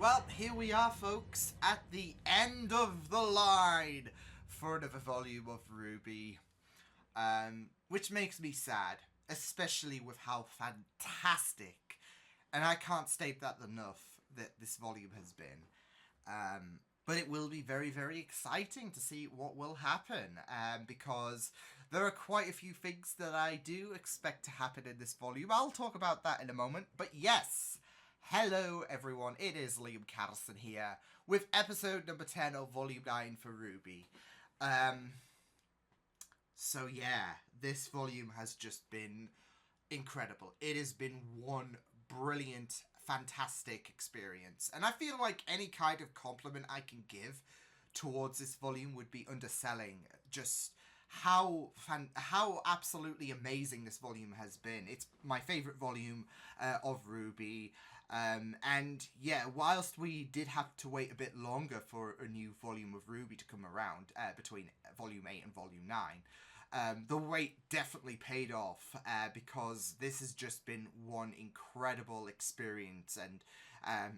Well, here we are, folks, at the end of the line for another volume of RWBY, which makes me sad, especially with how fantastic, and I can't state that enough, that this volume has been. But it will be very, very exciting to see what will happen, because there are quite a few things that I do expect to happen in this volume. I'll talk about that in a moment, but yes! Hello everyone, it is Liam Catterson here, with episode number 10 of Volume 9 for RWBY. So yeah, this volume has just been incredible. It has been one brilliant, fantastic experience. And I feel like any kind of compliment I can give towards this volume would be underselling just how absolutely amazing this volume has been. It's my favourite volume of RWBY. And yeah, whilst we did have to wait a bit longer for a new volume of RWBY to come around, between Volume 8 and Volume 9, the wait definitely paid off, because this has just been one incredible experience, and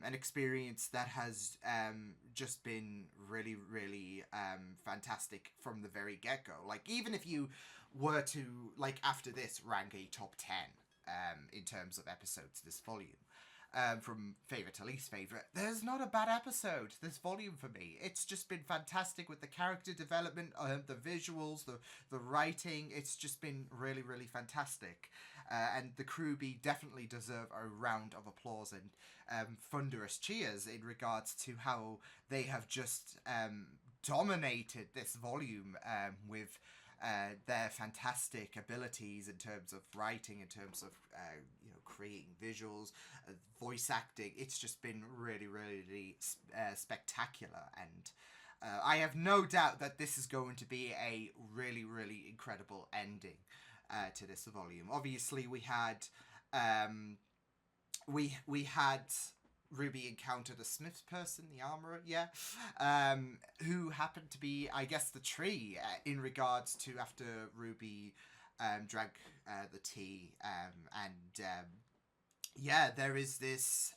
an experience that has just been really, really fantastic from the very get-go. Like, even if you were to, like, after this, rank a top 10 in terms of episodes this volume, from favourite to least favourite, there's not a bad episode this volume for me. It's just been fantastic with the character development, the visuals, the writing. It's just been really, really fantastic. And the RWBY definitely deserve a round of applause and thunderous cheers in regards to how they have just dominated this volume with their fantastic abilities in terms of writing, in terms of creating visuals, voice acting. It's just been really, really spectacular, and I have no doubt that this is going to be a really, really incredible ending to this volume. Obviously, we had RWBY encountered a Smiths person, the armourer, who happened to be, I guess, the tree, in regards to after RWBY drank the tea, there is this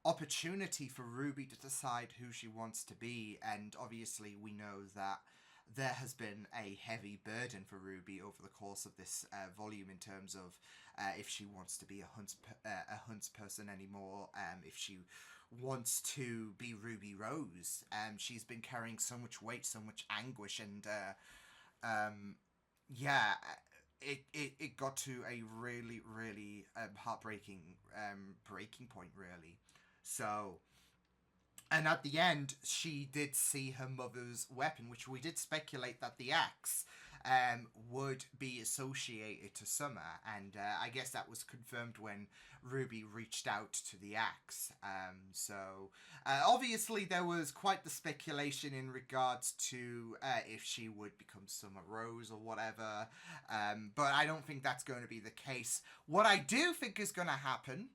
opportunity for RWBY to decide who she wants to be, and obviously we know that there has been a heavy burden for RWBY over the course of this volume in terms of if she wants to be a huntsperson anymore, if she wants to be Ruby Rose. She's been carrying so much weight, so much anguish, and it got to a really, really heartbreaking breaking point, really. So... And at the end, she did see her mother's weapon, which we did speculate that the axe would be associated to Summer. And I guess that was confirmed when RWBY reached out to the axe. Obviously, there was quite the speculation in regards to if she would become Summer Rose or whatever. But I don't think that's going to be the case. What I do think is going to happen...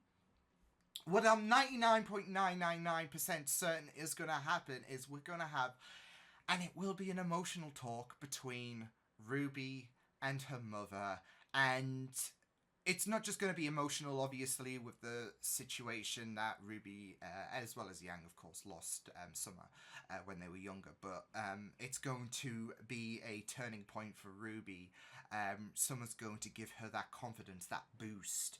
What I'm 99.999% certain is going to happen is we're going to have, and it will be an emotional talk between RWBY and her mother, and it's not just going to be emotional, obviously, with the situation that RWBY, as well as Yang, of course, lost Summer when they were younger, but it's going to be a turning point for RWBY. Summer's going to give her that confidence, that boost,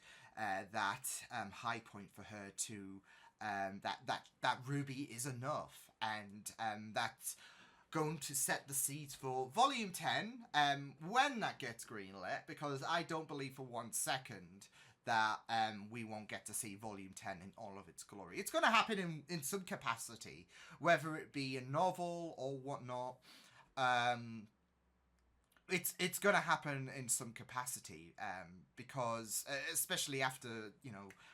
that high point for her to, that RWBY is enough, and that's going to set the seeds for Volume 10 when that gets greenlit, because I don't believe for 1 second that we won't get to see Volume 10 in all of its glory. It's going to happen in some capacity, whether it be a novel or whatnot. It's going to happen in some capacity, because, especially after,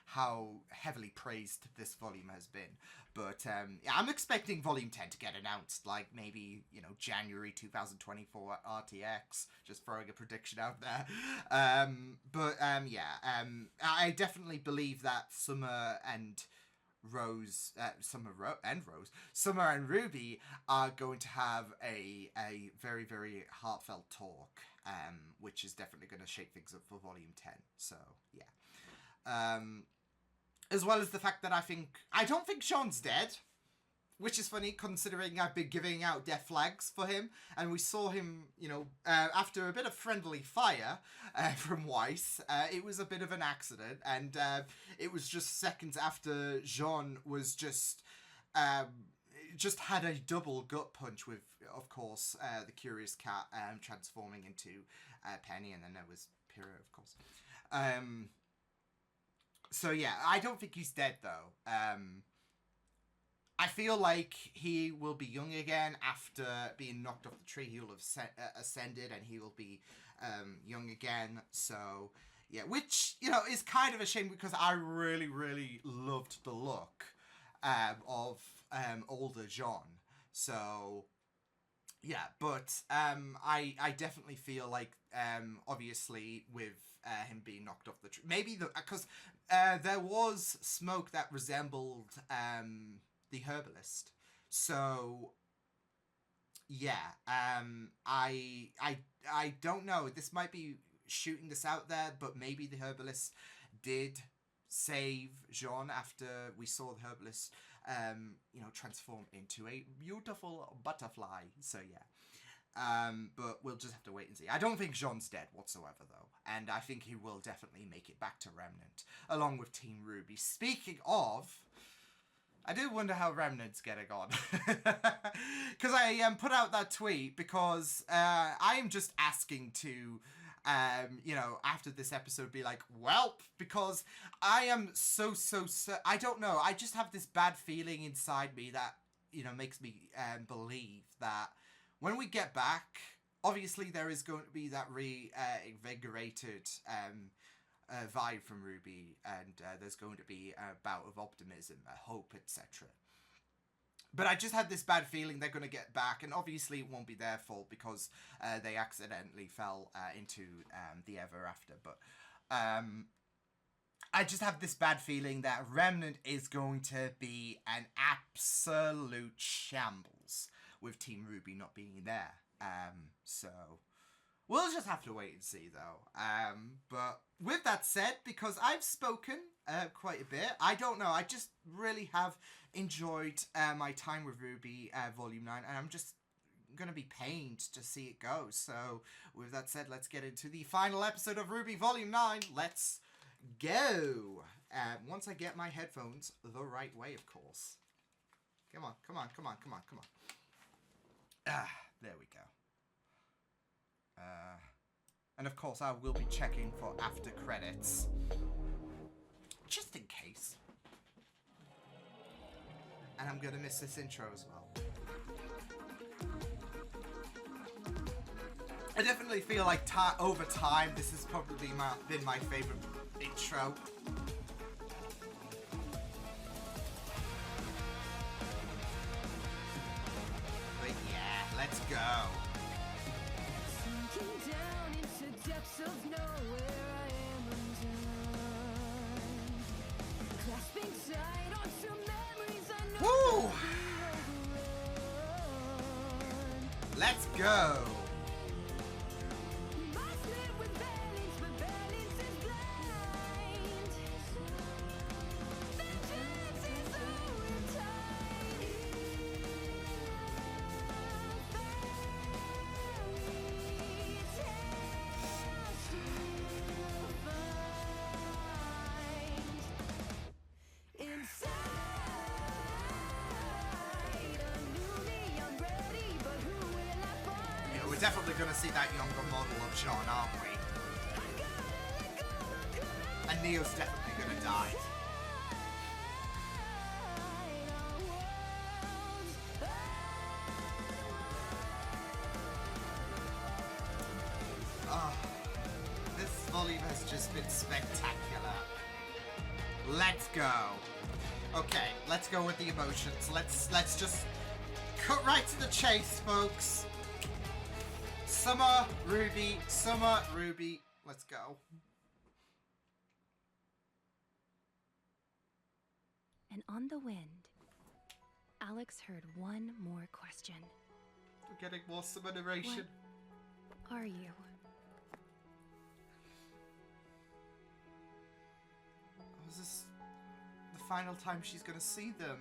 how heavily praised this volume has been. But, I'm expecting Volume 10 to get announced, like, maybe, January 2024 at RTX, just throwing a prediction out there. I definitely believe that Summer and Summer and RWBY are going to have a very, very heartfelt talk, which is definitely going to shake things up for Volume 10. So, yeah. As well as the fact that I don't think Sean's dead. Which is funny, considering I've been giving out death flags for him. And we saw him, you know, after a bit of friendly fire from Weiss. It was a bit of an accident. And it was just seconds after Jean was just had a double gut punch with, of course, the Curious Cat transforming into Penny. And then there was Pyrrha, of course. So, yeah, I don't think he's dead, though. I feel like he will be young again after being knocked off the tree. He will have ascended and he will be young again. So, yeah, which, you know, is kind of a shame because I really, really loved the look of older Jean. So, yeah, but I definitely feel like, obviously, with him being knocked off the tree, maybe because there was smoke that resembled the herbalist. So yeah, I don't know. This might be shooting this out there, but maybe the herbalist did save Jean after we saw the herbalist, you know, transform into a beautiful butterfly. So yeah. But we'll just have to wait and see. I don't think Jean's dead whatsoever, though. And I think he will definitely make it back to Remnant, along with Team RWBY. Speaking of, I do wonder how Remnant's getting on. Because I put out that tweet because I am just asking to, you know, after this episode be like, welp, because I am so, I don't know. I just have this bad feeling inside me that, you know, makes me believe that when we get back, obviously there is going to be that reinvigorated vibe from RWBY, and there's going to be a bout of optimism, hope, etc. But I just had this bad feeling they're going to get back, and obviously it won't be their fault because they accidentally fell into the Ever After. But I just have this bad feeling that Remnant is going to be an absolute shambles with Team RWBY not being there. So we'll just have to wait and see, though. But with that said, because I've spoken quite a bit, I don't know, I just really have enjoyed my time with RWBY Volume 9, and I'm just going to be pained to see it go. So with that said, let's get into the final episode of RWBY Volume 9. Let's go! Once I get my headphones the right way, of course. Come on. There we go. And of course, I will be checking for after credits, just in case. And I'm gonna miss this intro as well. I definitely feel like over time, this has probably been my favorite intro. But yeah, let's go. Of nowhere, I am undone. Clasping tight onto memories I know. Woo! Let's go. We must live with balance, but balance is blind. Vengeance is all in time. Definitely gonna see that younger model of Sean, aren't we? And Neo's definitely gonna die. Oh, this volume has just been spectacular. Let's go. Okay, let's go with the emotions. Let's just cut right to the chase, folks. Summer RWBY, let's go. And on the wind, Alex heard one more question. We're getting more summer narration. What are you? Was this final time she's gonna see them.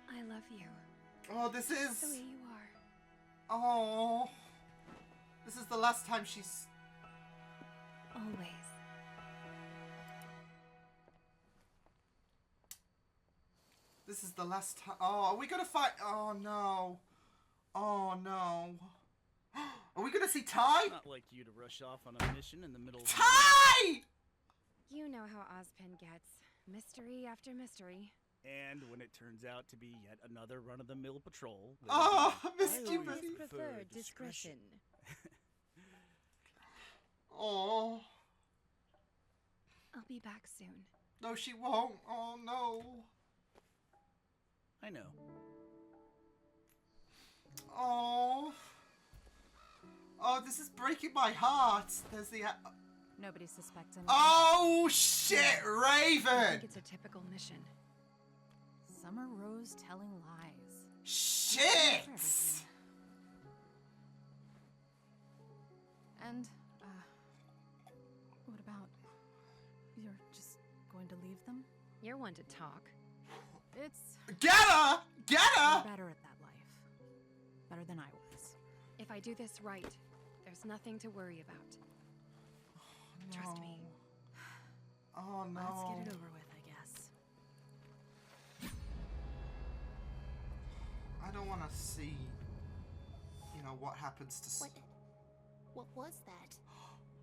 I love you. Oh, this The way is... you are. Oh. This is the last time she's... Always. This is the last time... Oh, are we gonna fight? Oh, no. Oh, no. Are we gonna see Ty? Not like you to rush off on a mission in the middle of the Ty! You know how Ozpin gets. Mystery after mystery. And when it turns out to be yet another run-of-the-mill patrol... Oh, I I missed you, always buddy. prefer discretion. Oh. I'll be back soon. No, she won't. Oh, no. I know. Oh. Oh, this is breaking my heart. There's the... Nobody suspects anything. Oh, shit, I think Raven. it's a typical mission. Summer Rose telling lies. Shit. And, what about... You're just going to leave them? You're one to talk. It's... Get her. Get You're her. better at that life. Better than I was. If I do this right, there's nothing to worry about. Trust me. Oh, no. Let's get it over with, I guess. I don't want to see, you know, what happens to... What was that?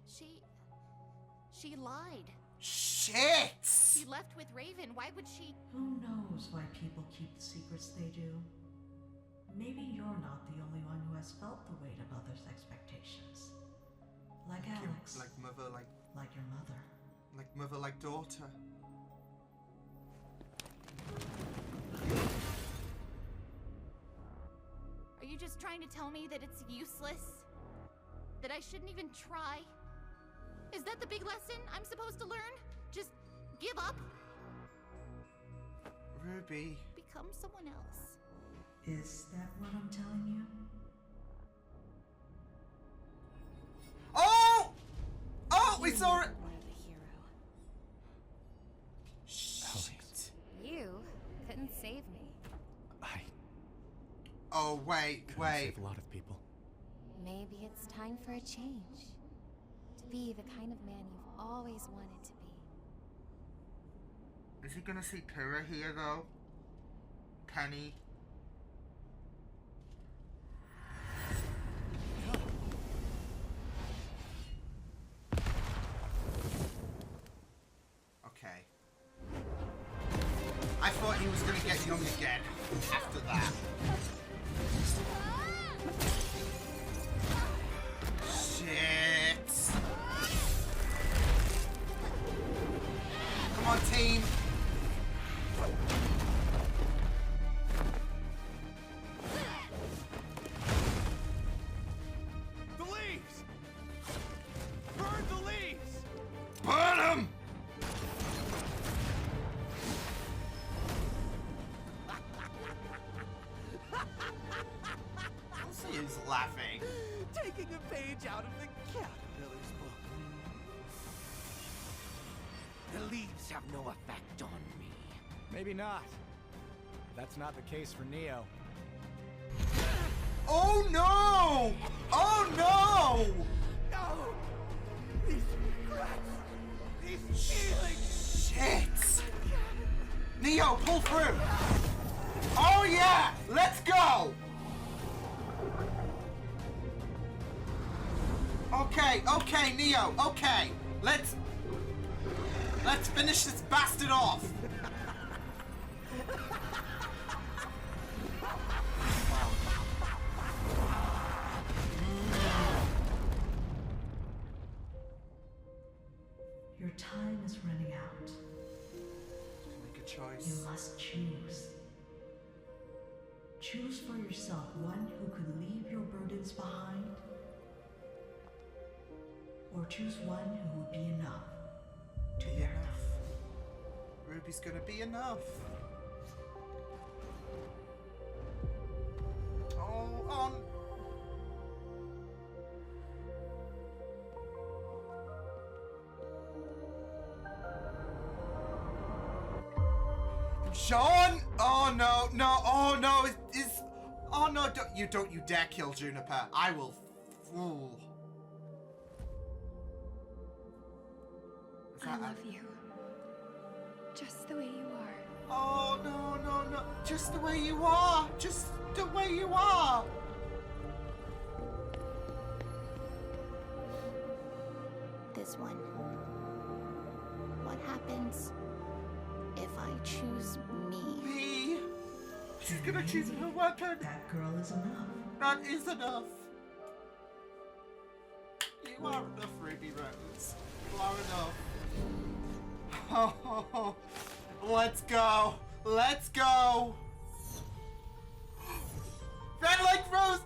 She lied. Shit! She left with Raven. Why would she? Who knows why people keep the secrets they do? Maybe you're not the only one who has felt the weight of others' expectations. Like Alex. Like mother, like your mother. Like mother, like daughter. Are you just trying to tell me that it's useless? That I shouldn't even try? Is that the big lesson I'm supposed to learn? Just give up? Ruby. Become someone else? Is that what I'm telling you? Oh! Oh, we saw it! One of the hero. Shit. You couldn't save me. I Oh, wait. save a lot of people. Maybe it's time for a change. To be the kind of man you've always wanted to be. Is he gonna see Pyrrha here, though? Penny? Okay. I thought he was gonna get young again after that. Shit. Come on, team. The leaves! Burn the leaves! Burn him! He is laughing. Taking a page out of the caterpillar's book. The leaves have no effect on me. Maybe not. That's not the case for Neo. Oh no! Oh no! No! These regrets! These feelings! Shit! Neo, pull through! Oh yeah! Let's go! Okay, Neo, okay. Let's finish this bastard off. Your time is running out. Make a You choice. must choose. Choose for yourself one who could leave your burdens behind, or choose one who would be enough to Be bear enough. them. Ruby's gonna be enough. Oh, Sean! Oh no, no, oh no, is oh no, don't you dare kill Juniper. I will fool. I love you. Just the way you are. Oh no, no, no. Just the way you are. Just the way you are. This one. What happens if I choose me? Me. She's gonna choose her weapon. That girl is enough. That is enough. You are enough, Ruby Rose. You are enough. Oh, let's go. Let's go. Red light Rose.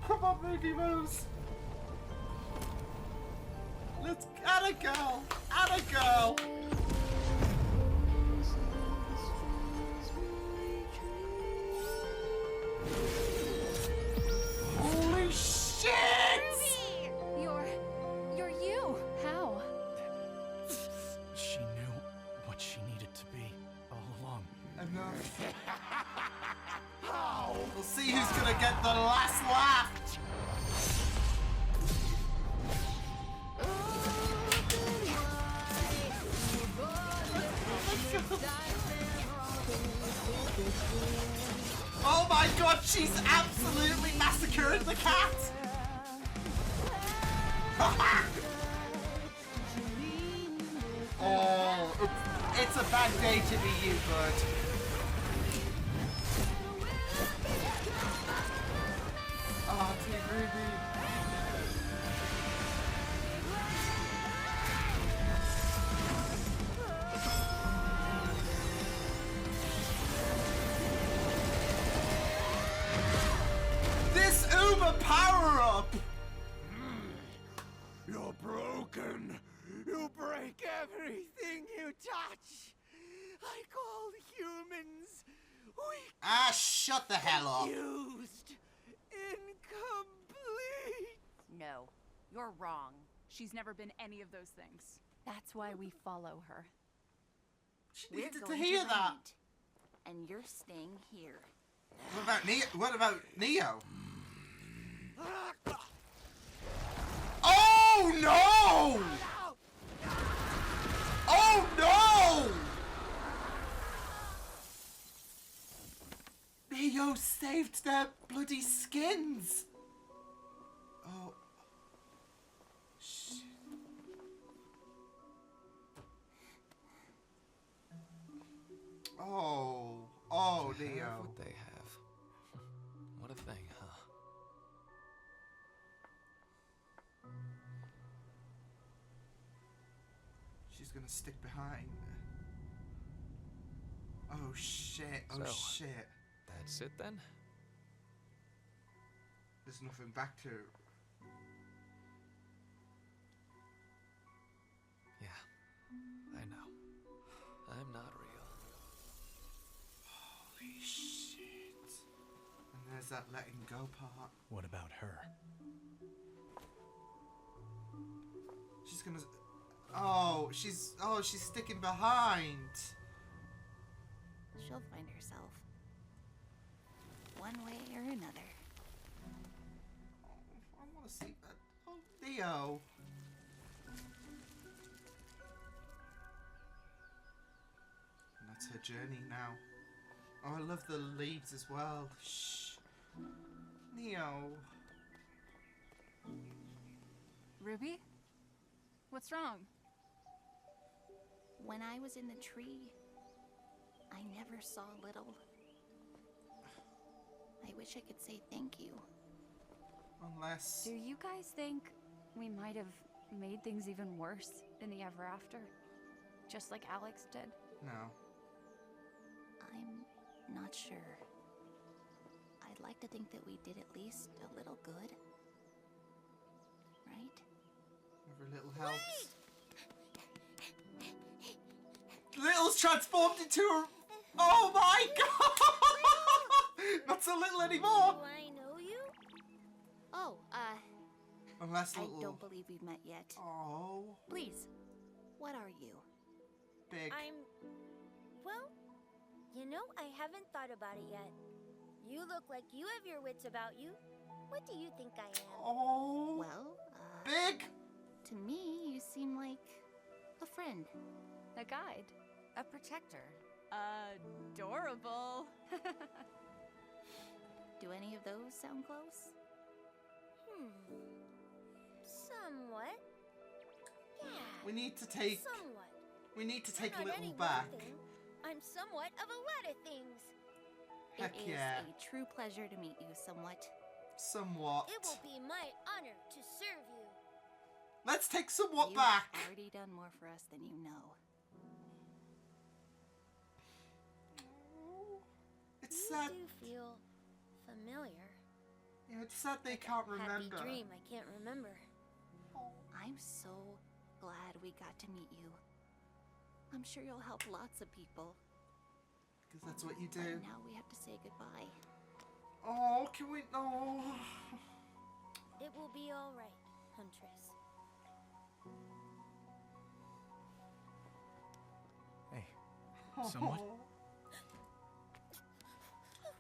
Come on, Ruby Rose. Let's add a girl. Add a girl. Holy shit! You're you. How? She knew what she needed to be all along. Enough. We'll see who's gonna get the last laugh. Oh my god, she's absolutely massacred the cat! Oh, it's a bad day to be you, bud. Oh, Team Ruby. This Uber power-up! You're broken. You break everything you touch. Like all humans, weak, Ah, shut the hell up. used, incomplete. No, you're wrong. She's never been any of those things. That's why we follow her. She We're needed to going hear to that. Raid, and you're staying here. What about Neo? What about Neo? Oh no! Oh no! Neo saved their bloody skins. Oh. Shit. Oh. Oh, To have Neo. what they have. What a thing, huh? She's gonna stick behind. Oh shit, oh So- shit. That's it then? There's nothing back to. Yeah, I know. I'm not real. Holy shit. And there's that letting go part. What about her? She's gonna. Oh, she's sticking behind. She'll find herself. One way or another. Oh, I wanna see that. Oh, Neo. And that's her journey now. Oh, I love the leaves as well. Shh. Neo. Ruby? What's wrong? When I was in the tree, I never saw little. I wish I could say thank you. Unless. Do you guys think we might have made things even worse in the ever after? Just like Alex did? No. I'm not sure. I'd like to think that we did at least a little good. Right? Every little helps. Little's transformed into a. Oh my god! Not so little anymore! I know you? Oh, Unless I little. don't believe we've met yet. Oh. Please, what are you? Big. Well, you know, I haven't thought about it yet. You look like you have your wits about you. What do you think I am? Oh. Well, Big. to me, you seem like a friend. A guide. A protector. Adorable. Do any of those sound close? Somewhat. Yeah. We need to take. Somewhat. We need to take I'm not Little any one back. thing. I'm somewhat of a lot of things. Heck It is yeah. a true pleasure to meet you somewhat. Somewhat. It will be my honor to serve you. Let's take somewhat You've back. already done more for us than you know. It's You sad. do feel familiar. Yeah, it's sad they can't remember. Happy dream, I can't remember. I'm so glad we got to meet you. I'm sure you'll help lots of people. Because that's what you do. But now we have to say goodbye. Oh, can we? No. It will be all right, Huntress. Hey, somewhat?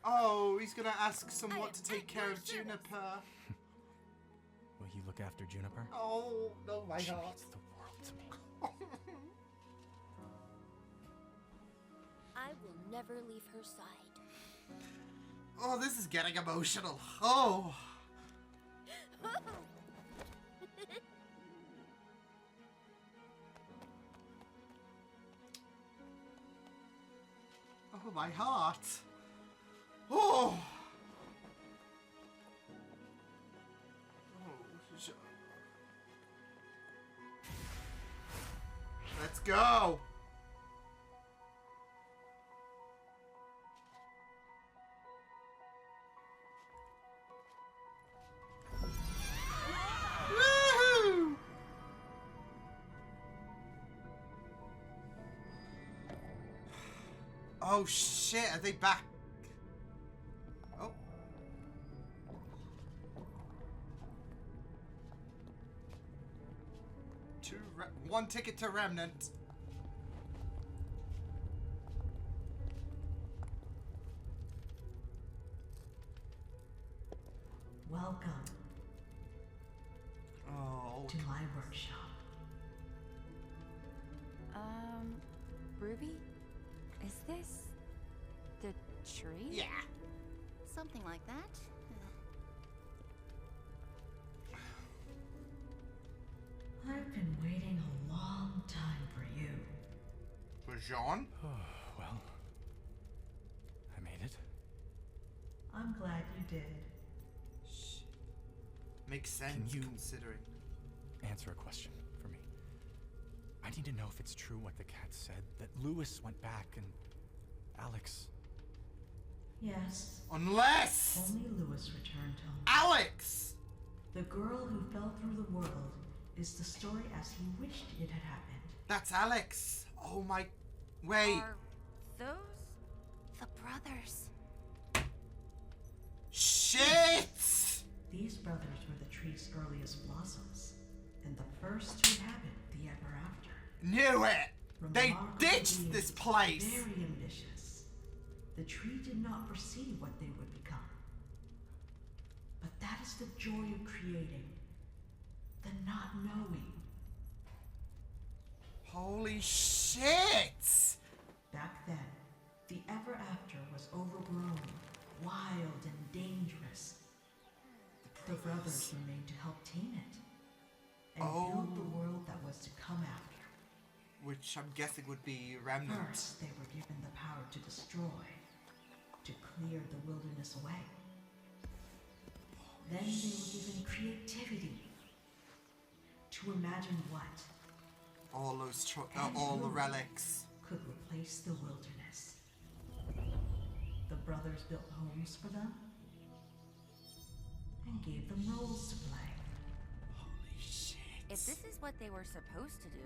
Oh, he's gonna ask I somewhat am to take at care your of service. Juniper. Will you look after Juniper? Oh, no, my She God. means the world to me. I will never leave her side. Oh, this is getting emotional. Oh. Oh, my heart. Oh. Let's go. Woohoo! Oh shit, are they back? Oh. One ticket to Remnant. Welcome Oh. to my workshop. Ruby? Is this the tree? Yeah. Something like that. I've been waiting a long time for you. For Jean? Oh, well, I made it. I'm glad you did. Makes sense you- considering. Answer a question for me. I need to know if it's true what the cat said, that Lewis went back and Alex... Yes, Unless only Lewis returned home. Alex! The girl who fell through the world is the story as he wished it had happened. That's Alex. Oh my. Wait. Are those? The brothers. Shit! These brothers were the tree's earliest blossoms, and the first to inhabit the ever after. Knew it! They Remarkable ditched beings, this place! Very ambitious. The tree did not foresee what they would become. But that is the joy of creating. The not knowing. Holy shit! Back then, the ever after was overgrown, wild and dangerous. The brothers remained to help tame it and build the world that was to come after. Which I'm guessing would be Remnant. First, they were given the power to destroy, to clear the wilderness away. Then they were given creativity to imagine what All those And all the who relics. could replace the wilderness. The brothers built homes for them and gave them roles to play. Holy shit. If this is what they were supposed to do,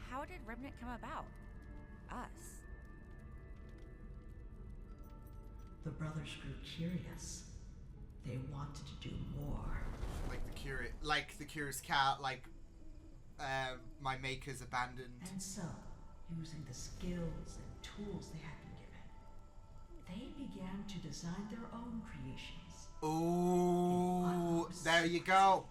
how did Remnant come about? Us. The brothers grew curious. They wanted to do more. Like the curious cat, like my makers abandoned. And so, using the skills and tools they had been given, they began to design their own creations. Ooh, there you go.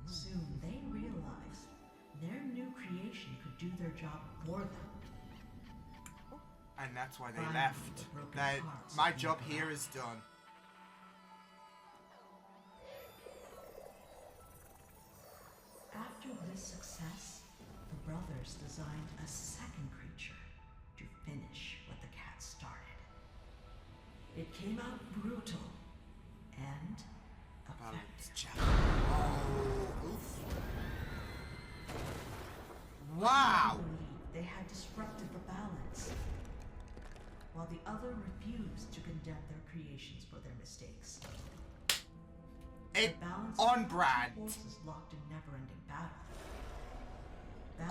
Soon they realized their new creation could do their job for them. And that's why they Finally, left. the broken That hearts my of the job Ever here After. is done. After this success, the brothers designed a second creature to finish what the cat started. It came out brutal and effective. Oh, oof. Wow. One believed they had disrupted the balance, while the other refused to condemn their creations for their mistakes. It The balance on of brand. two forces locked in never-ending battle.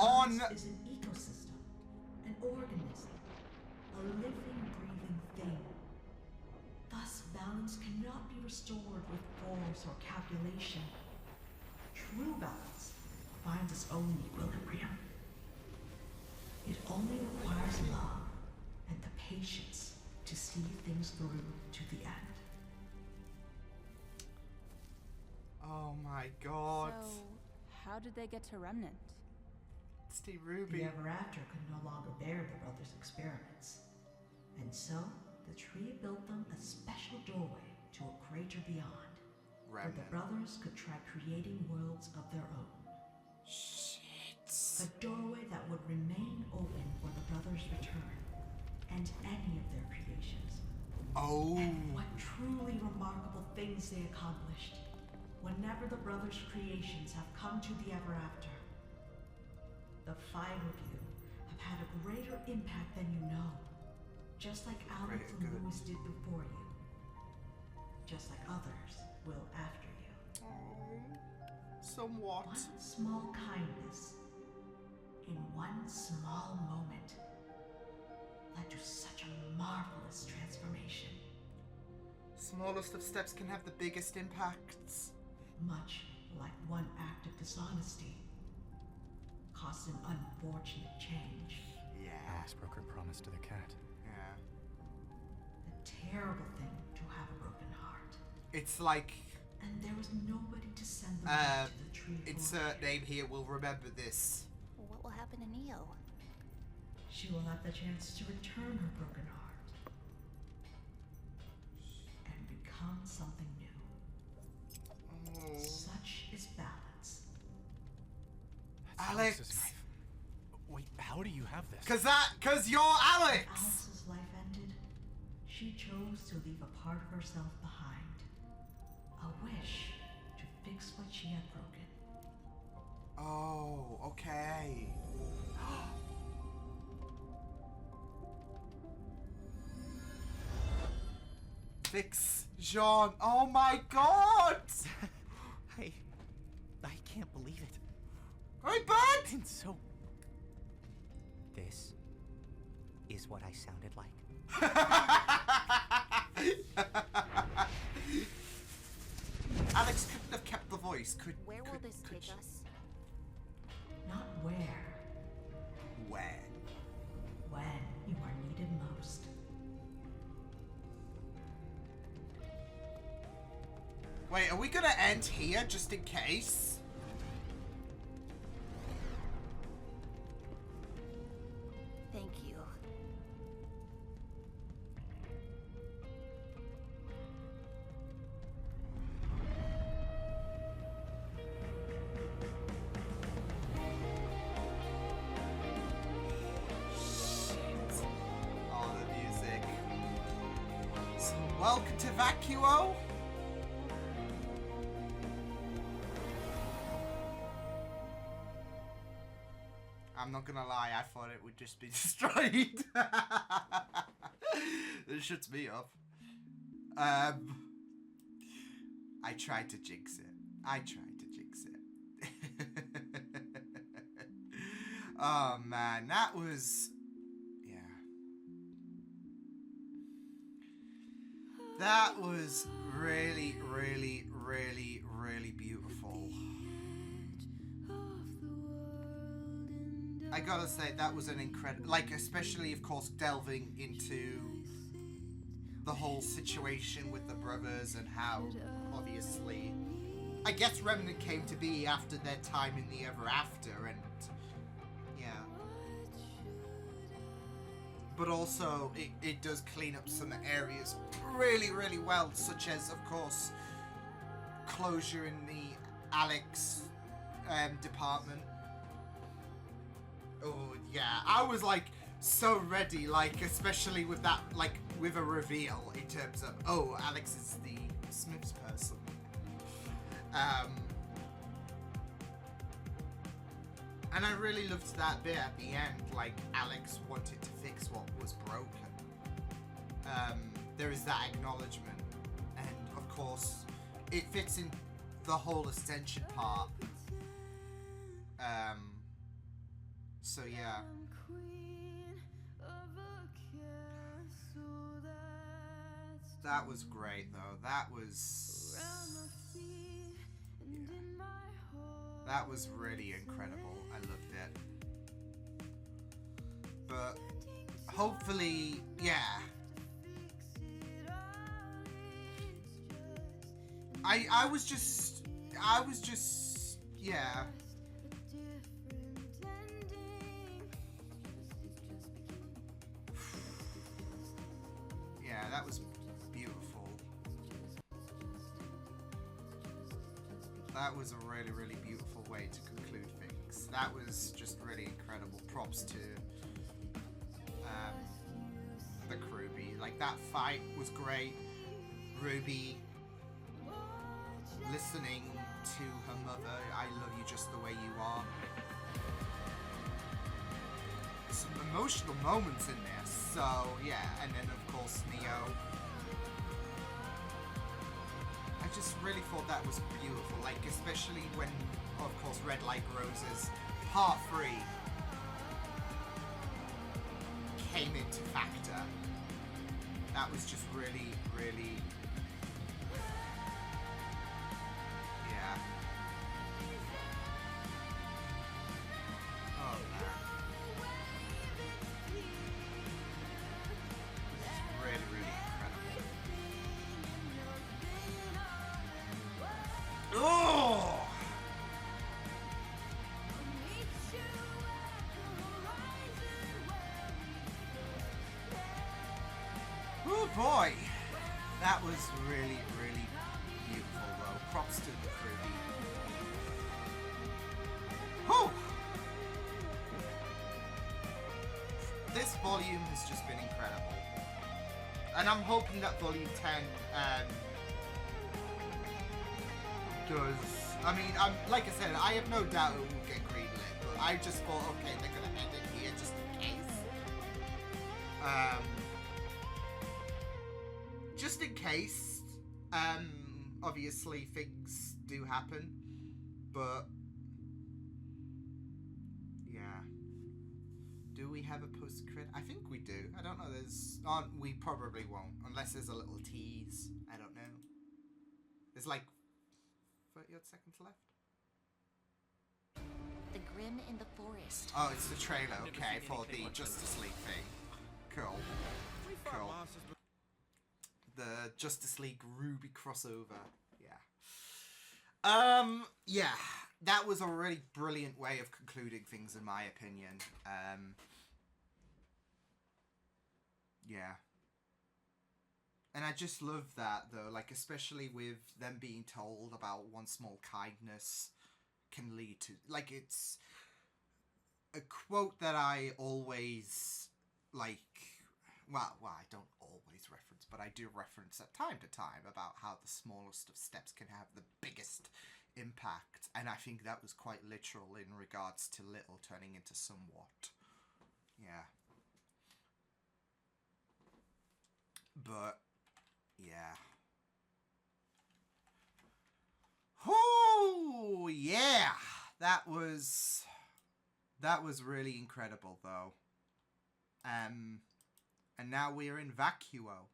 On- Balance is an ecosystem, an organism, a living, breathing thing. Thus, balance cannot be restored with force or calculation. True balance finds its own equilibrium. It only requires love and the patience to see things through to the end. Oh my god. So, how did they get to Remnant? Steve The Ruby. Ever After could no longer bear the brothers' experiments, and so the tree built them a special doorway to a crater beyond, where the Remnant. brothers could try creating worlds of their own. Shit. A doorway that would remain open for the brothers' return, and any of their creations. Oh. And what truly remarkable things they accomplished. Whenever the brothers' creations have come to the Ever After, the five of you have had a greater impact than you know. Just like Alex Great, and good. Louis did before you. Just like others will after you. Somewhat. One small kindness in one small moment led to such a marvelous transformation. Smallest of steps can have the biggest impacts. Much like one act of dishonesty caused an unfortunate change. Yeah. Alice broke her promise to the cat. Yeah. A terrible thing to have a broken heart. It's like And there was nobody to send them back to the tree. insert name here will remember this. What will happen to Neo? She will have the chance to return her broken heart and become something new. Such is balance. That's Alex. Alex's knife. Wait, how do you have this? Cause you're Alex! Alice's life ended. She chose to leave a part of herself behind. A wish to fix what she had broken. Oh, okay. Fix Jean. Oh my god! I can't believe it. Right, bud! And so, this is what I sounded like. Alex couldn't have kept the voice. Where will this could take she? us? Not where, When? when you are needed most. Wait, are we gonna end here just in case? Thank you. Oh, the music. So, welcome to Vacuo. I'm not gonna lie, I thought it would just be destroyed. This shuts me up. I tried to jinx it. Oh man, that was... yeah. That was really, really, really, really beautiful. I gotta say, that was an incredible, like, especially, of course, delving into the whole situation with the brothers and how, obviously, I guess Remnant came to be after their time in the Ever After, and, yeah. But also, it does clean up some areas really, really well, such as, of course, closure in the Alex department. Oh, yeah. I was, like, so ready, like, especially with that, like, with a reveal in terms of, oh, Alex is the Smiths person. And I really loved that bit at the end, like, Alex wanted to fix what was broken. There is that acknowledgement, and, of course, it fits in the whole Ascension part. So yeah. That was great though. That was... yeah. That was really incredible. I loved it. But hopefully, yeah. I was just, yeah. Yeah, that was beautiful. That was a really, really beautiful way to conclude things. That was just really incredible. Props to the RWBY. Like, that fight was great. RWBY listening to her mother, I love you just the way you are. Some emotional moments in there, so yeah. And then of course Neo. I just really thought that was beautiful, like especially when, of course, Red Like Roses Part 3 came into factor. That was just really, really... yeah. Oh man. It's really, really incredible. Oh! Oh boy! That was really, really beautiful though. Props to the RWBY. Whew! This volume has just been incredible. And I'm hoping that volume 10 does... I mean, like I said, I have no doubt it will get greenlit, but I just thought, okay, they're gonna end it here just in case. Just in case, obviously things do happen, but yeah. Do we have a post-credit? I think we do. I don't know, we probably won't, unless there's a little tease. I don't know. There's like 30 odd seconds left. The Grim in the Forest. Oh, it's the trailer, okay, for the Justice League thing. Cool. Cool. The Justice League RWBY crossover. Yeah. Yeah. That was a really brilliant way of concluding things, in my opinion. Yeah. And I just love that, though, like, especially with them being told about one small kindness can lead to... like, it's a quote that I always, like... Well, I don't always reference, but I do reference at time to time about how the smallest of steps can have the biggest impact. And I think that was quite literal in regards to little turning into somewhat. Yeah. But, yeah. Oh, yeah! That was really incredible, though. And now we're in Vacuo.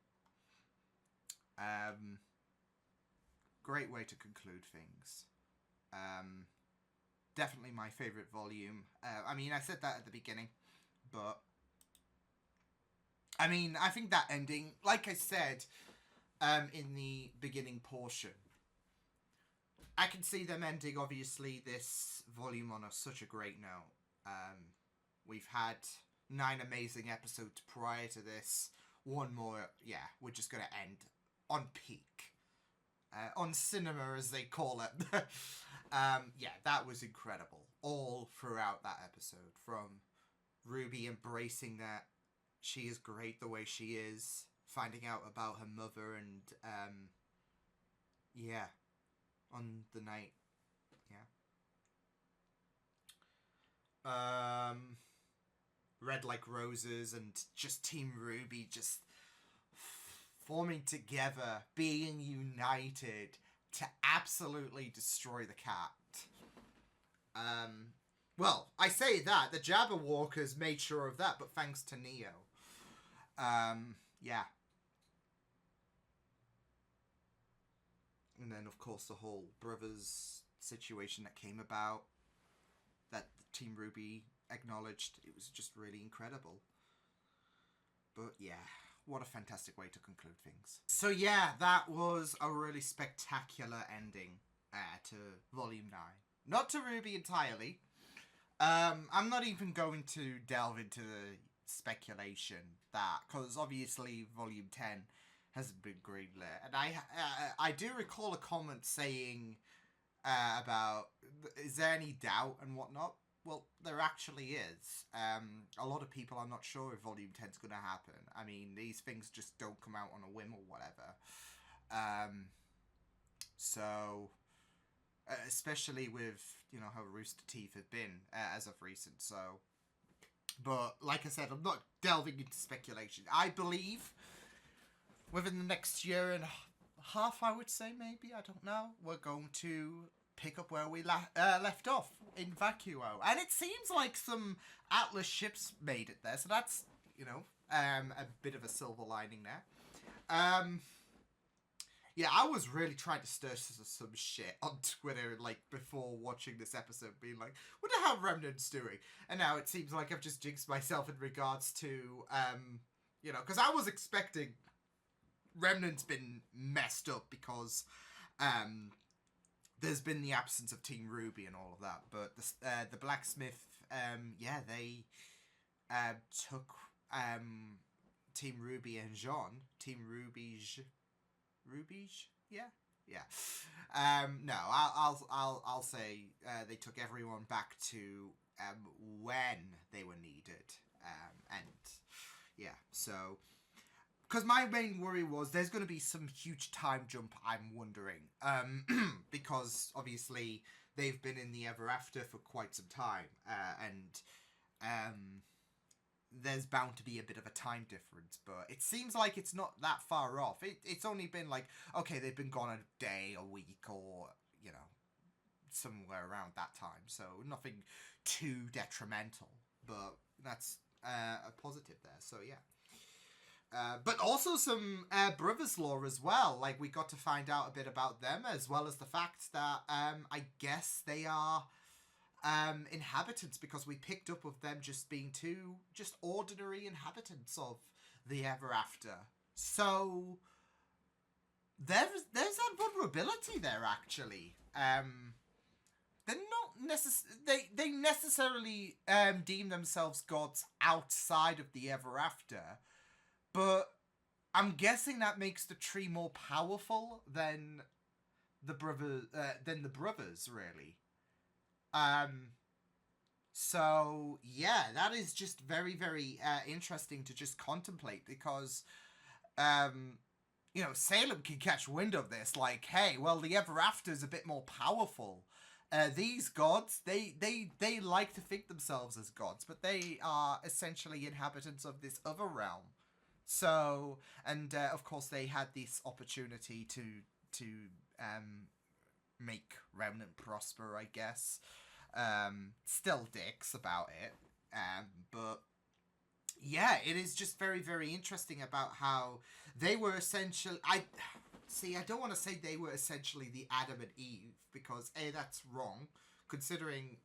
great way to conclude things. Definitely my favorite volume. I mean, I said that at the beginning, but I mean, I think that ending, like I said, in the beginning portion, I can see them ending, obviously, this volume on such a great note. We've had 9 amazing episodes prior to this. One more, yeah, we're just going to end on peak. On cinema, as they call it. Yeah, that was incredible. All throughout that episode. From Ruby embracing that she is great the way she is. Finding out about her mother and, yeah. On the night. Yeah. Red Like Roses and just Team RWBY just forming together, being united to absolutely destroy the cat. Well, I say that, the Jabberwockers made sure of that, but thanks to Neo. Yeah. And then, of course, the whole brothers situation that came about, that Team RWBY acknowledged, it was just really incredible. But yeah, what a fantastic way to conclude things. So yeah, that was a really spectacular ending to Volume 9. Not to RWBY entirely. I'm not even going to delve into the speculation that, because obviously Volume 10 hasn't been greenlit. And I do recall a comment saying about, is there any doubt and whatnot? Well, there actually is. A lot of people are not sure if Volume 10 is going to happen. I mean, these things just don't come out on a whim or whatever. So, especially with, you know, how Rooster Teeth have been as of recent. So, but like I said, I'm not delving into speculation. I believe within the next year and a half, I would say, maybe, I don't know, we're going to pick up where we left off in Vacuo. And it seems like some Atlas ships made it there, so that's, you know, a bit of a silver lining there. Yeah, I was really trying to stir some shit on Twitter, like, before watching this episode, being like, what the hell Remnant's doing? And now it seems like I've just jinxed myself in regards to, you know, because I was expecting Remnant's been messed up because, there's been the absence of Team RWBY and all of that, but the Blacksmith, yeah, they took Team RWBY and Jean, Team RWBY, yeah. No, I'll say they took everyone back to when they were needed, and yeah, so. Because my main worry was there's going to be some huge time jump, I'm wondering. Because, obviously, they've been in the Ever After for quite some time. And there's bound to be a bit of a time difference. But it seems like it's not that far off. It's only been like, okay, they've been gone a day, a week, or, you know, somewhere around that time. So, nothing too detrimental. But that's a positive there. So, yeah. But also some brothers lore as well. Like, we got to find out a bit about them, as well as the fact that I guess they are inhabitants, because we picked up of them just being two just ordinary inhabitants of the Ever After. So there's that vulnerability there, actually. They're not they necessarily deem themselves gods outside of the Ever After. But I'm guessing that makes the tree more powerful than the brothers, really. So yeah, that is just very, very interesting to just contemplate, because you know, Salem can catch wind of this, like, hey, well, the Ever After's a bit more powerful. These gods, they like to think themselves as gods, but they are essentially inhabitants of this other realm. So, and of course they had this opportunity to make Remnant prosper, I guess. Still dicks about it. But yeah, it is just very, very interesting about how they were essentially... See, I don't want to say they were essentially the Adam and Eve, because A, that's wrong, considering...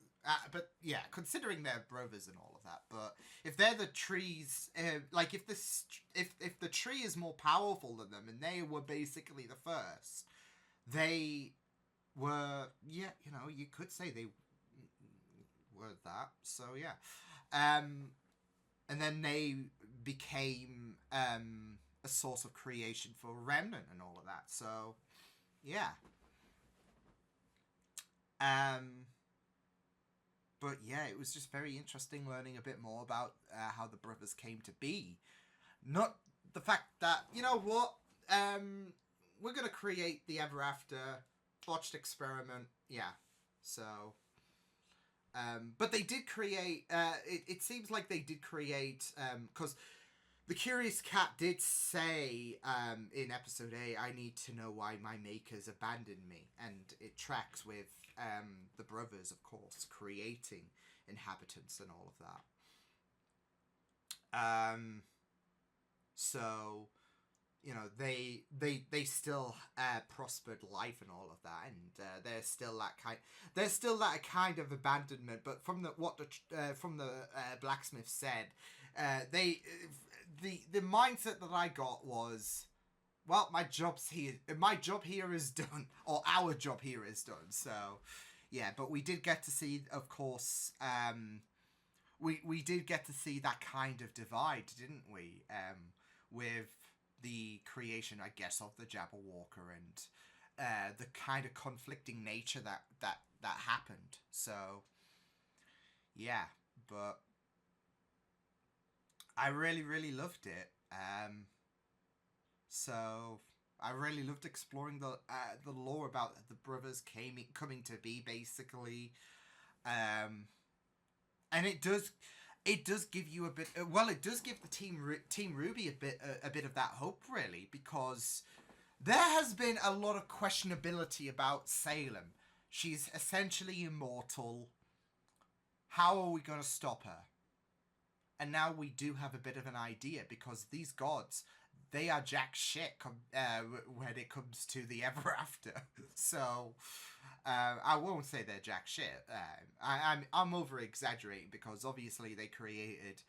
but yeah, considering they're brothers and all of that. But if they're the trees, like if the tree is more powerful than them, and they were basically the first, they were, yeah, you know, you could say they were that. So yeah, and then they became a source of creation for Remnant and all of that. So yeah. But yeah, it was just very interesting learning a bit more about how the brothers came to be. Not the fact that, you know what, we're going to create the Ever After, botched experiment, yeah, so... but they did create, it seems like they did create, because the Curious Cat did say in episode 8, I need to know why my makers abandoned me, and it tracks with the brothers, of course, creating inhabitants and all of that. So, you know, they still prospered life and all of that, and there's still that kind of abandonment. But from the blacksmith said, the mindset that I got was, well, my job here is done, or our job here is done. So, yeah, but we did get to see, of course, we did get to see that kind of divide, didn't we? With the creation, I guess, of the Jabberwocker and the kind of conflicting nature that happened. So, yeah, but I really, really loved it. So I really loved exploring the lore about the brothers coming to be, basically, and it does give you a bit. Well, it does give the Team RWBY a bit of that hope, really, because there has been a lot of questionability about Salem. She's essentially immortal. How are we going to stop her? And now we do have a bit of an idea, because these gods, they are jack shit when it comes to the Ever After. So, I won't say they're jack shit. I'm over exaggerating, because obviously they created,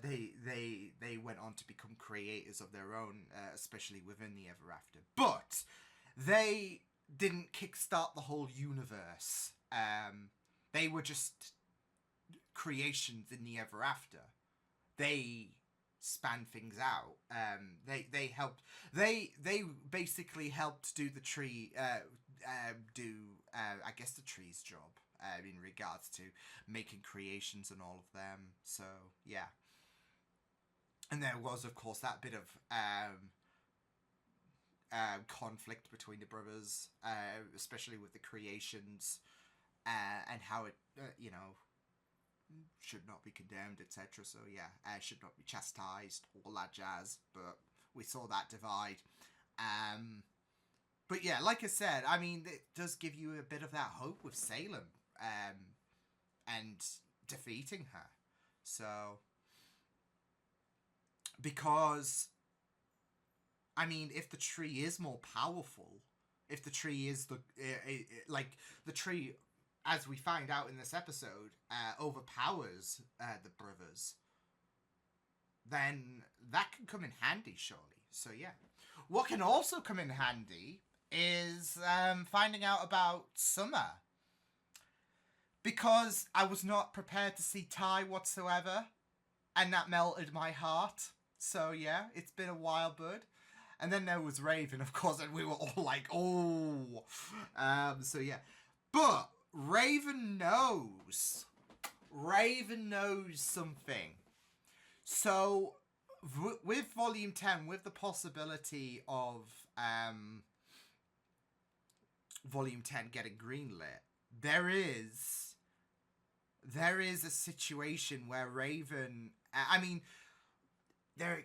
they went on to become creators of their own, especially within the Ever After. But they didn't kickstart the whole universe. They were just creations in the Ever After. They span things out. They helped. They basically helped do the tree. I guess the tree's job. In regards to making creations and all of them. So yeah. And there was, of course, that bit of conflict between the brothers, especially with the creations, and how it, you know, should not be condemned, etc. So yeah, should not be chastised, all that jazz. But we saw that divide. But yeah, like I said, I mean, it does give you a bit of that hope with Salem, and defeating her. So, because, I mean, if the tree is more powerful, if the tree is like the tree, as we find out in this episode, overpowers the brothers, then that can come in handy, surely. So yeah. What can also come in handy is finding out about Summer. Because I was not prepared to see Ty whatsoever, and that melted my heart. So yeah, it's been a while, bud. And then there was Raven, of course, and we were all like, oh. So yeah. But Raven knows. Raven knows something. So, with Volume 10, with the possibility of Volume 10 getting greenlit, there is a situation where Raven... I mean, there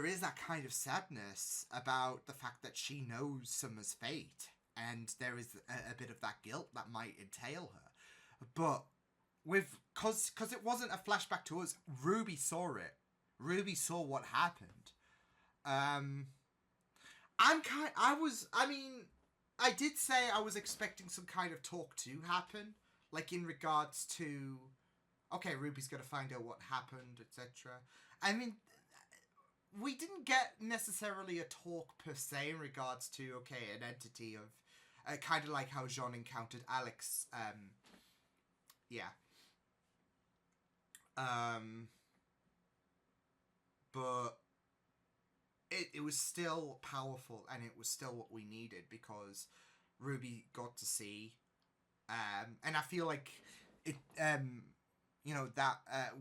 is that kind of sadness about the fact that she knows Summer's fate, and there is a bit of that guilt that might entail her. But because it wasn't a flashback to us, RWBY saw it. RWBY saw what happened. I did say I was expecting some kind of talk to happen, like in regards to, okay, Ruby's gonna find out what happened, etc. I mean, we didn't get necessarily a talk per se in regards to, okay, an entity of, kind of like how Jean encountered Alex, yeah. But it was still powerful, and it was still what we needed, because Ruby got to see, and I feel like it, that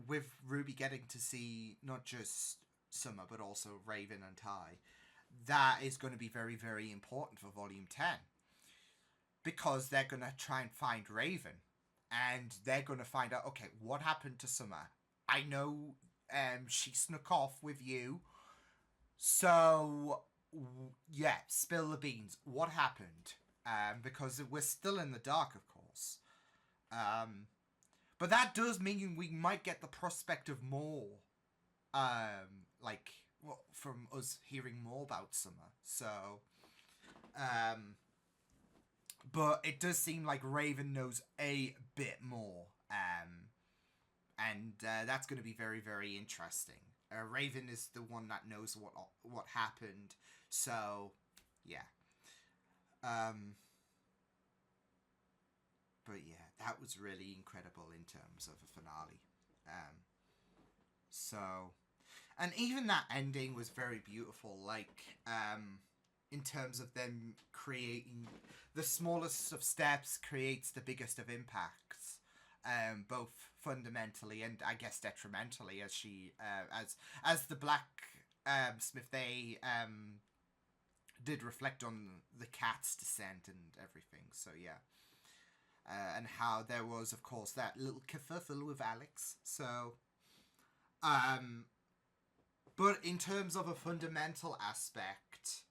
with Ruby getting to see not just Summer but also Raven and Ty, that is going to be very, very important for Volume 10, because they're going to try and find Raven, and they're going to find out, okay, what happened to Summer? I know she snuck off with you, so yeah, spill the beans. What happened? Because we're still in the dark, of course. But that does mean we might get the prospect of more, from us hearing more about Summer. So, but it does seem like Raven knows a bit more, and that's going to be very, very interesting. Raven is the one that knows what happened, so yeah. But yeah, that was really incredible in terms of a finale. So, and even that ending was very beautiful. Like, in terms of them creating the smallest of steps creates the biggest of impacts. Both fundamentally and I guess detrimentally, as she as the Black Smith, they did reflect on the cat's descent and everything. So yeah, and how there was, of course, that little kerfuffle with Alex. So, but in terms of a fundamental aspect,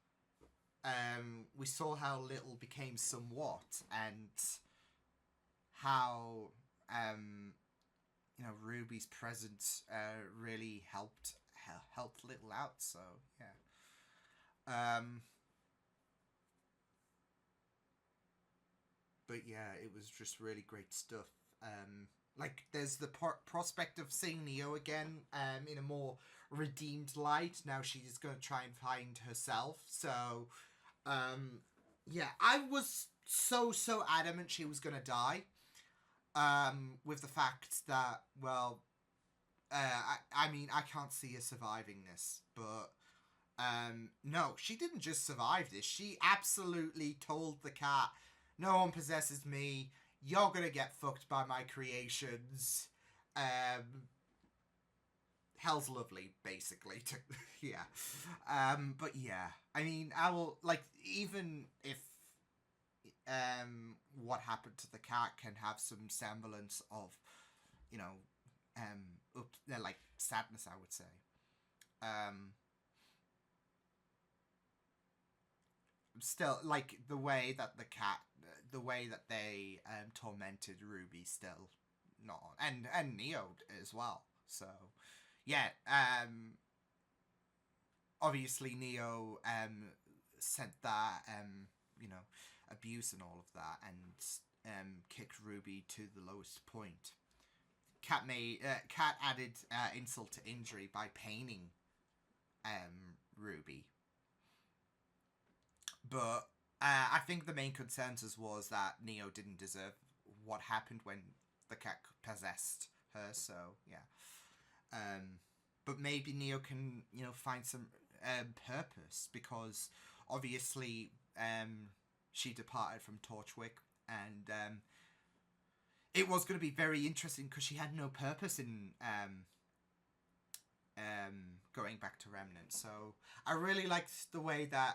we saw how little became somewhat, and how Ruby's presence really helped Little out. So yeah, but yeah, it was just really great stuff. Like, there's the prospect of seeing Neo again, in a more redeemed light. Now she's going to try and find herself. So, yeah, I was so adamant she was going to die. With the fact that, well, I mean, I can't see her surviving this, but, no, she didn't just survive this. She absolutely told the cat, no one possesses me, you're gonna get fucked by my creations. Hell's lovely, basically. Yeah. But yeah, I mean, I will, like, even if what happened to the cat can have some semblance of, like, sadness, I would say. Still, like, the way that they tormented Ruby, still not on, and Neo as well. So yeah, obviously Neo sent that abuse and all of that, and kicked Ruby to the lowest point. Cat added insult to injury by paining Ruby. But I think the main consensus was that Neo didn't deserve what happened when the cat possessed her. So yeah, but maybe Neo can find some purpose, because obviously she departed from Torchwick, and it was going to be very interesting because she had no purpose in going back to Remnant. So I really liked the way that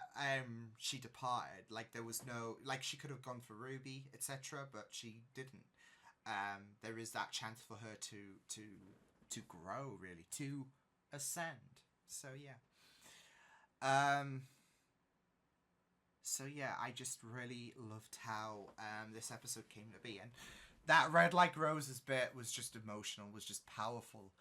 she departed. Like, there was no, like, she could have gone for Ruby, etc., but she didn't. There is that chance for her to grow, really, to ascend. So yeah. So yeah, I just really loved how this episode came to be, and that Red Like Roses bit was just emotional, was just powerful.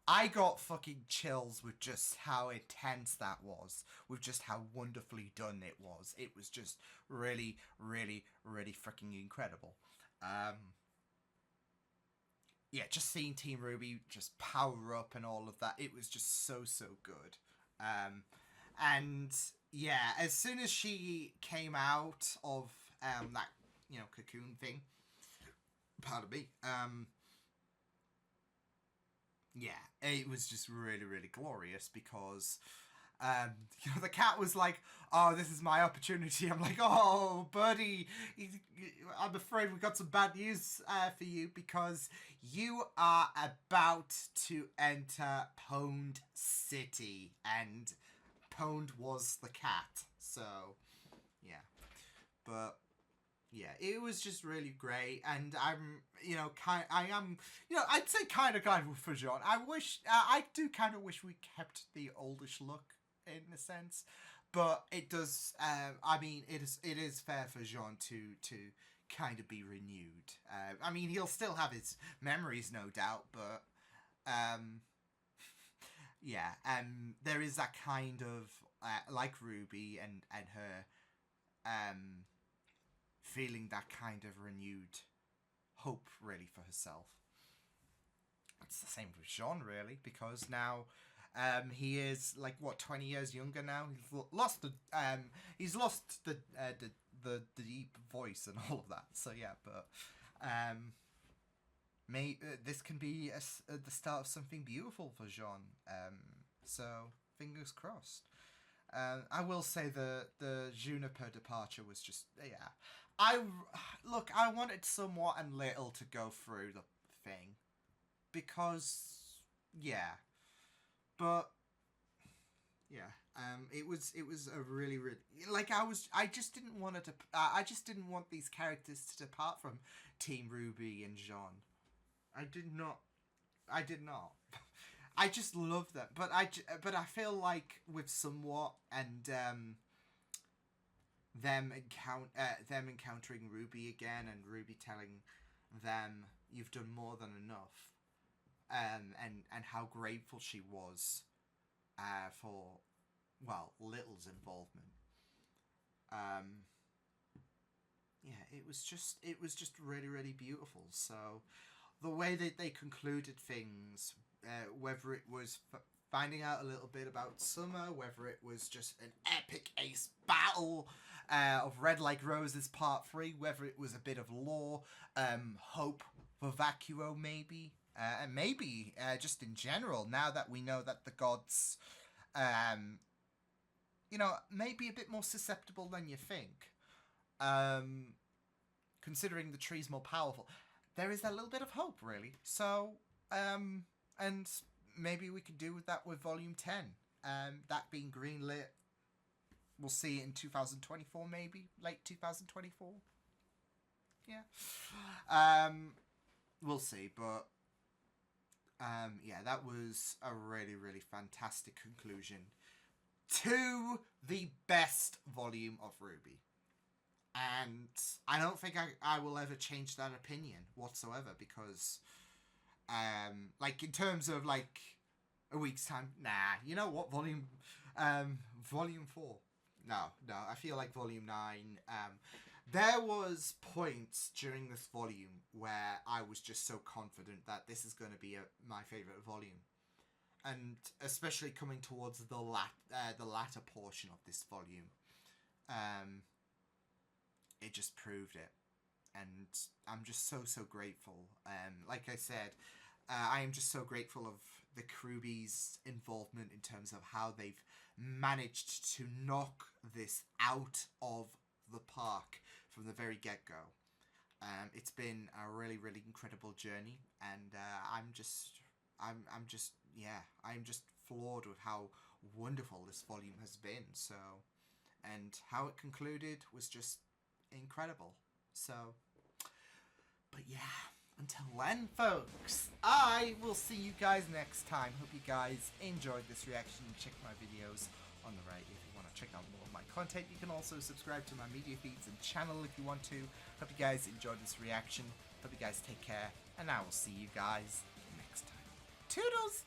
I got fucking chills with just how intense that was, with just how wonderfully done it was. It was just really, really, really freaking incredible. Yeah, just seeing Team RWBY just power up and all of that, it was just so, so good. And yeah, as soon as she came out of that, you know, cocoon thing, pardon me, yeah, it was just really, really glorious because, you know, the cat was like, oh, this is my opportunity. I'm like, oh, buddy, I'm afraid we got some bad news for you because you are about to enter Pwned City. And Pwned was the cat. So, yeah. But yeah, it was just really great, and I'm, you know, I'd say kind of glad for Jean. I do kind of wish we kept the oldish look in a sense, but it does. I mean, it is fair for Jean to kind of be renewed. I mean, he'll still have his memories, no doubt, but yeah, there is that kind of like RWBY and her feeling that kind of renewed hope, really, for herself. It's the same with Jean, really, because now he is like, what, 20 years younger now. He's lost the deep voice and all of that. So yeah, but this can be the start of something beautiful for Jean. So fingers crossed. I will say the Juniper departure was just, yeah. I wanted somewhat and little to go through the thing because, yeah, but yeah, it was a really, really, like, I just didn't want I just didn't want these characters to depart from Team RWBY and Jean. I did not. I just love them, but I feel like with somewhat and them encountering RWBY again, and RWBY telling them you've done more than enough, and how grateful she was for, well, Little's involvement. Yeah, it was just really, really beautiful. So the way that they concluded things, whether it was finding out a little bit about Summer, whether it was just an epic ace battle of Red Like Roses Part 3, whether it was a bit of lore, hope for Vacuo maybe, and maybe just in general, now that we know that the gods, you know, maybe a bit more susceptible than you think, considering the tree's more powerful, there is a little bit of hope, really. So, and maybe we could do with that with Volume 10, that being greenlit. We'll see it in 2024, maybe late 2024. Yeah, we'll see. But yeah, that was a really, really fantastic conclusion to the best volume of RWBY, and I don't think I will ever change that opinion whatsoever, because like, in terms of like a week's time, nah, you know what, volume 4, no, I feel like volume 9, there was points during this volume where I was just so confident that this is going to be my favourite volume, and especially coming towards the latter portion of this volume, it just proved it, and I'm just so grateful. Like I said, I am just so grateful of the RWBY's involvement in terms of how they've managed to knock this out of the park from the very get-go. It's been a really, really incredible journey, and I'm just floored with how wonderful this volume has been. So, and how it concluded was just incredible. So, but yeah, until then, folks, I will see you guys next time. Hope you guys enjoyed this reaction. Check my videos on the right if you want to check out more of my content. You can also subscribe to my media feeds and channel if you want to. Hope you guys enjoyed this reaction. Hope you guys take care, and I will see you guys next time. Toodles!